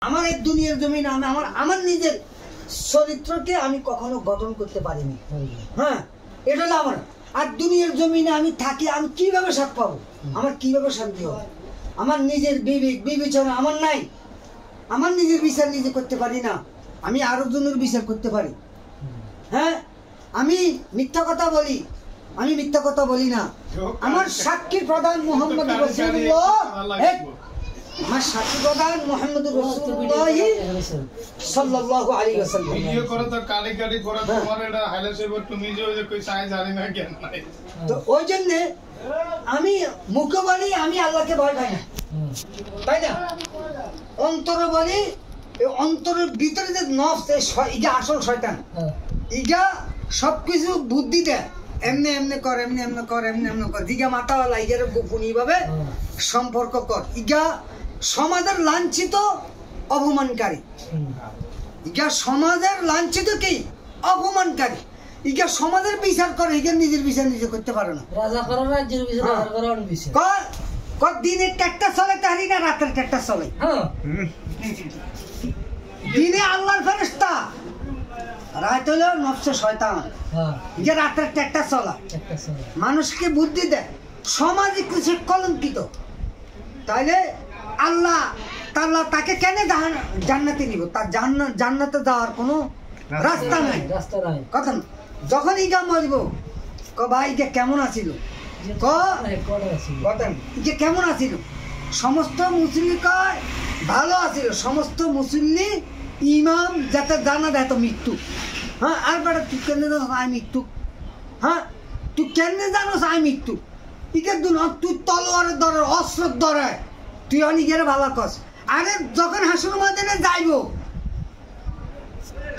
আমার এই দুনিয়ার জমিনে আমি আমার নিজের চরিত্রকে আমি কখনো গঠন করতে পারিনি। হ্যাঁ, এটা হলো আমার। আর দুনিয়ার জমিনে আমি থাকি, আমি কিভাবে স্বাদ পাবো? আমার কিভাবে শান্তি হবে? আমার নিজের বিবেক বিবেচনা আমার নাই। আমার নিজের বিচার নিজে করতে পারি না, আমি আরেকজনের বিচার করতে পারি। হ্যাঁ, আমি মিথ্যা কথা বলি, আমি মিথ্যা কথা বলি না। আমার সাক্ষী প্রধান মোহাম্মদ রাসূলুল্লাহ, আমার সাক্ষী প্রধান মোহাম্মদ রাসূলুল্লাহ সাল্লাল্লাহু আলাইহি ওয়াসাল্লাম। ভিডিও করো তো কালি কালি করো, তোমার এটা হাইলাইট হবে, তুমি যে কই চাই জানি না কেন নাই। তো ওই জন্য আমি মুখে বলি আমি আল্লাহকে ভয় পাই না, তাই না? অন্তরে বলি, অন্তরের ভিতরে যে নফস, ইগা আসল শয়তান, ইগা সবকিছু বুদ্ধি দেয়, এমনি এমনি কর, এমনি এমনি কর, এমনি এমনি কর। ইগা মাথাওয়ালা, ইগার গোপনীয় ভাবে সম্পর্ক কর। ইগা সমাজের লাঞ্ছিত অপমানকারী, ইগা সমাজের লাঞ্ছিত কি অপমানকারী। ইগা সমাজের বিচার করে, ইগা নিজের বিচার নিজে করতে পারে না। রাজা করো রাজ্যের বিচার, রাজা করো অন্য বিচার। দিনের ট্রাক্টর চলে তাহারি না রাতের ট্রাক্টর চলে? দিনে আল্লাহর ফেরেশতা, রাত হলো নফসে শয়তান। যে রাতের ট্রাক্টর চলা মানুষকে বুদ্ধি দেয়, সমাজে কিছু কলঙ্কিত। তাইলে আল্লাহ তাকে কেন জান্নাতে নিব? তার জান্নাতে যাওয়ার কোনো রাস্তা নাই, কথা না। যখন ইগা মরব, ভাই ইগা কেমন আছিল, কেমন আছিল? সমস্ত মুসলিম কয় ভালো আছিল, সমস্ত মুসলিম ইমাম যাতে জানা দেয় তো মৃত্যু। হ্যাঁ, আর বেটা তুই কেন জানোস আই মৃত্যু? হ্যাঁ, তুই কেন জানোস আই মৃত্যু? ইকে তুই তলোয়ারের দরে, অস্ত্রের দরে তুই অনেকের ভালো কস। আরে যখন হাসুর ময়দানে যাইব,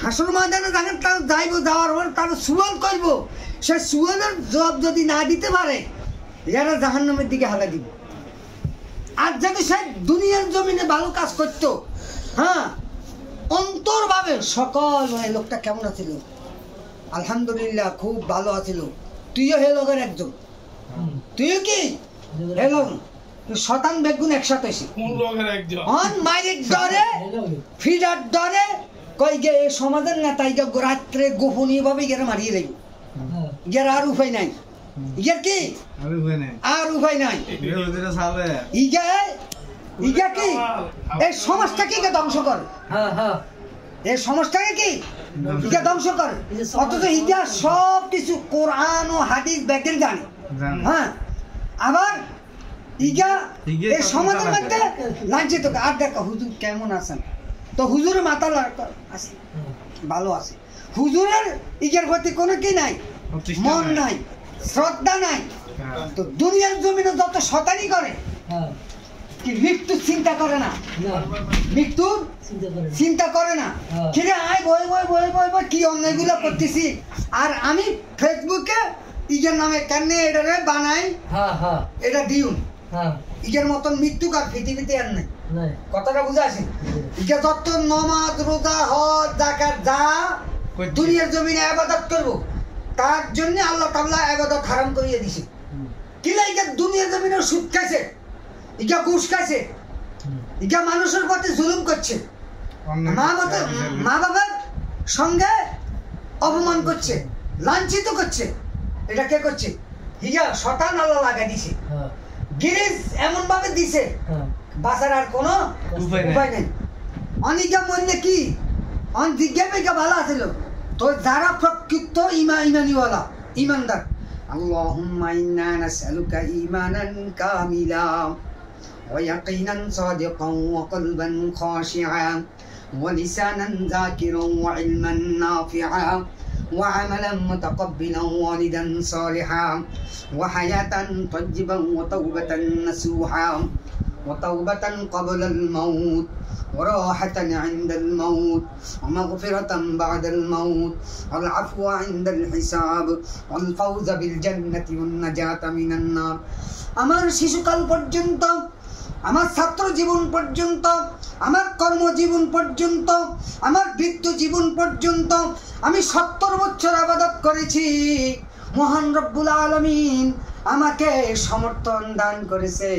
হাসুর ময়দানে যখন তার যাইব, যাওয়ার পর তার সুয়াল করব, সে সুয়ালের জবাব যদি না দিতে পারে, এরা জাহান্নামের দিকে হালা দিব। আর যদি সে দুনিয়ার জমিনে ভালো কাজ করতো, হ্যাঁ, অন্তরভাবে সকল লোকটা কেমন আছিল, আলহামদুলিল্লাহ খুব ভালো আছিল, তুইও হে লোকের একজন, তুইও কি হে লোক, শতান বেগুন একসাথে মাইরের ডরে ফিডার ডরে কই গে সমাজের নেতা ইগা রাত্রে গোপনীয় ভাবে গেরা মারিয়ে দেব, গের আর উপায় নাই, ইগের কি আর উপায় নাই। ইগা কি এই সমাজটাকে ইগা ধ্বংস করে, এই সমাজটাকে কি ইগা ধ্বংস করে। অথচ ইগা সব কিছু কোরআন ও হাদিস ব্যাকেল জানে। হ্যাঁ, আবার ইগা এই সমাজের মধ্যে লাঞ্ছিত। আর দেখো হুজুর কেমন আছেন, তো হুজুরের মাথা আছে ভালো আছে, হুজুরের ইগের প্রতি কোনো কি নাই, মন নাই, শ্রদ্ধা নাই। তো দুনিয়ার জমিনে যত শতানি করে কি মৃত্যুর চিন্তা করে না, মৃত্যুর চিন্তা করে না। কিরে আয় বই বই বই বই বই কি অন্যায়গুলো করতেছি, আর আমি ফেসবুকে ইগের নামে কেন এটারে বানাই, এটা দিউন ইগের মতন মৃত্যু কার পৃথিবীতে আর নাই। কথাটা বুঝে আসে? ইগা যত নমাজ রোজা হজ যাকাত যা দুনিয়ার জমিনে ইবাদত করব, তার জন্য আল্লাহ তাআলা ইবাদত হারাম করিয়ে দিয়েছে। কি লাগে দুনিয়ার জমিনে সুদ খাইছে, ইগা ঘুষ খাইছে, ইগা মানুষের প্রতি জুলুম করছে, মা বাবার সঙ্গে অপমান করছে, লাঞ্ছিত করছে। এটা কে করছে? ইগা শতান আল্লাহ লাগাই দিছে, গিরিজ এমন ভাবে দিছে বাঁচার আর কোনো উপায় নেই। অনিকা মনে কি জিজ্ঞাসা ভালো আছিল, তো যারা প্রকৃত ইমানিওয়ালা ইমানদার, আল্লাহুম্মা ইন্না নাসআলুকা ঈমানান কামিলা ওয়া ইয়াকিনান সাদিকান ওয়া কলবান খাশিআন ওয়া লিসানান যাকিরান ওয়া ইলমান নাফিআ ওয়া আমালান মুতাকাব্বিলান ওয়া ওয়ালিদান সালিহান ওয়া হায়াতান তাইয়্যিবান ওয়া তাওবাতান নাসুহা ওয়া তাওবাতান ক্বাবলাল মাউত وراحة عند الموت ومغفرة بعد الموت والعفو عند الحساب والفوز بالجنة والنجاة من النار। আমার শিশুকাল পর্যন্ত, আমার ছাত্র জীবন পর্যন্ত, আমার কর্মজীবন পর্যন্ত, আমার বৃদ্ধ জীবন পর্যন্ত আমি 70 বছর ইবাদত করেছি। মহান রব্বুল আলামিন আমাকে সমর্থন দান করেছে,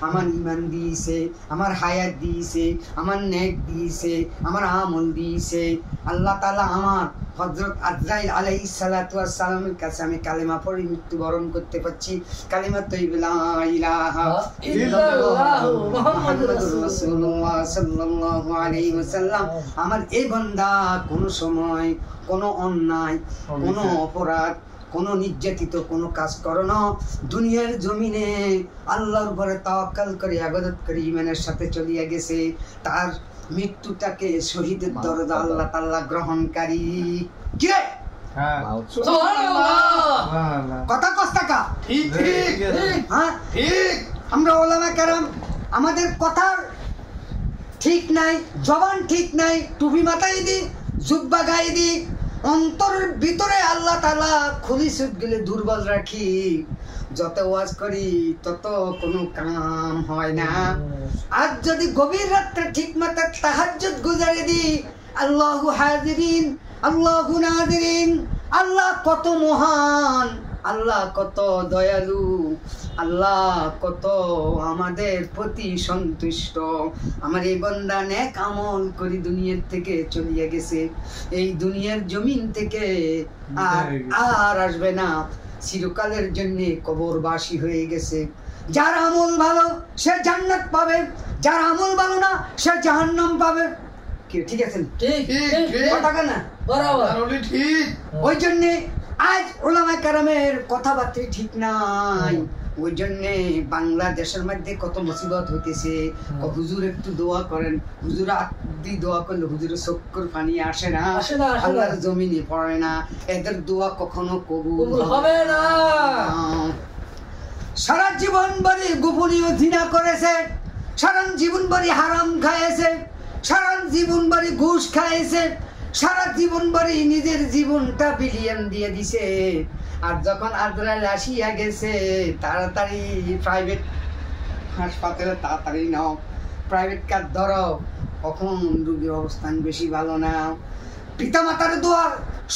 আমার ঈমান দিয়েছে, আমার হায়াত দিয়েছে, আমার নেক দিয়েছে, আমার আমল দিয়েছে। আল্লাহ তাআলা আমার হযরত আজরাইল আলাইহিস সালাতু ওয়াস সালামের কাছে আমি কালেমা পড়ে মৃত্যুবরণ করতে পারছি। কালিমা তাইয়্যিবা লা ইলাহা ইল্লাল্লাহু মুহাম্মাদুর রাসূলুল্লাহ সাল্লাল্লাহু আলাইহি ওয়াসাল্লাম। আমার এই বান্দা কোনো সময় কোনো অন্যায়, কোনো অপরাধ, কোনো নির্যাতিত কোনো কাজ করো না, দুনিয়ার জমিনে আল্লাহর উপরে তাওয়াক্কাল করে ইবাদত করে ঈমানের সাথে চলিয়া গেছে, তার মৃত্যুটাকে শহীদের দরজা আল্লাহ তাআলা গ্রহণকারী। কি রে কথা কস্তাকা ঠিক ঠিক হ্যাঁ ঠিক। আমরা ওলামা কেরাম আমাদের কথার ঠিক নাই, জবান ঠিক নাই, টুপি মাথায় দি, জুব্বা গায়ে দি, অন্তরের ভিতরে আল্লাহ তাআলা খুলি সুদ গেলে দুর্বল রাখি। যত ওয়াজ করি তত কোনো কাম হয় না। আজ যদি গভীর রাত্রে ঠিক মতো তাহাজ্জুদ গুজারে দি, আল্লাহু হাজিরিন আল্লাহু নাজিরিন, আল্লাহ কত মহান, আল্লাহ কত দয়ালু, আল্লাহ কত আমাদের প্রতি সন্তুষ্ট। আমার এই বান্দা নেক আমল করি দুনিয়ার থেকে চলিয়া গেছে, এই দুনিয়ার জমিন থেকে আর আসবে না, চিরকালের জন্য কবরবাসী হয়ে গেছে। যার আমল ভালো সে জান্নাত পাবে, যার আমল ভালো না সে জাহান্নাম পাবে। কি ঠিক আছে? ঠিক কথা কেন? বরাবর ঠিক। ওই জন্যে আজ ওলামা কেরামের কথাবার্তা ঠিক নাই। ওই জন্যে বাংলাদেশের মধ্যে কত মুসিবত হইতেছে। হুজুর একটু দোয়া করেন, হুজুর আদি দোয়া করলে হুজুরের চক্ষুর পানি আসে না, আল্লাহর জমিনে পড়ে না, এদের দোয়া কখনো কবুল হবে না। সারা জীবন ভরি গোপনীয় জিনা করেছে, সারা জীবন ভরি হারাম খাইছে, সারা জীবন ভরি ঘুষ খাইছে, সারা জীবন ভরি নিজের জীবনটা বিলিয়ন দিয়ে দিছে। আর যখন আজরাইল আসিয়া গেছে, তাড়াতাড়ি প্রাইভেট হাসপাতালে তাড়াতাড়ি নাও, প্রাইভেট কার ধরো, কখন রোগীর অবস্থান বেশি ভালো না। পিতা মাতার দোয়া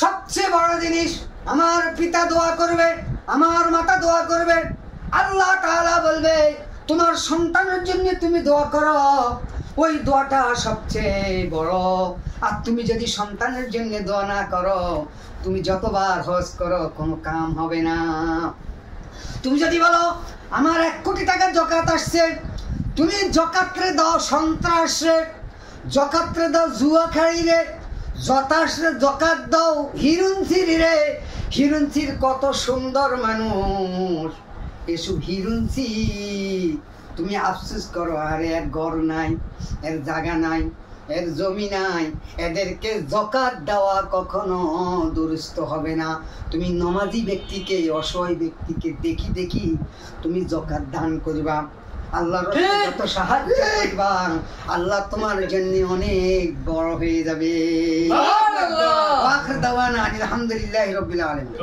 সবচেয়ে বড় জিনিস। আমার পিতা দোয়া করবে, আমার মাতা দোয়া করবে, আল্লাহ তাআলা বলবে তোমার সন্তানের জন্য তুমি দোয়া করো, ওই দোয়াটা সবচেয়ে বড়। আর তুমি যদি সন্তানের জন্য দোয়া না করো, তুমি যতবার হজ করো কোনো কাম হবে না। তুমি যদি বলো আমার 1 কোটি টাকা যাকাত আসছে, তুমি যাকাতরে দাও সন্ত্রাসে, যাকাতরে দাও জুয়াখাড়িরে, যতাসরে যাকাত দাও হিরুনছির রে। হিরুনছির কত সুন্দর মানুষ, এসব হিরুনছি তুমি আফসোস করো, আরে এর ঘর নাই, এর জায়গা নাই, এর জমি নাই, এদেরকে যাকাত দেওয়া কখনো দুরুস্ত হবে না। তুমি নমাজি ব্যক্তিকে, অসহায় ব্যক্তিকে দেখি দেখি তুমি যাকাত দান করবা, আল্লাহর যত সাহায্য করবা, আল্লাহ তোমার জন্য অনেক বড় হয়ে যাবে। আখির দাওয়ানা আলহামদুলিল্লাহি রাব্বিল আলামিন।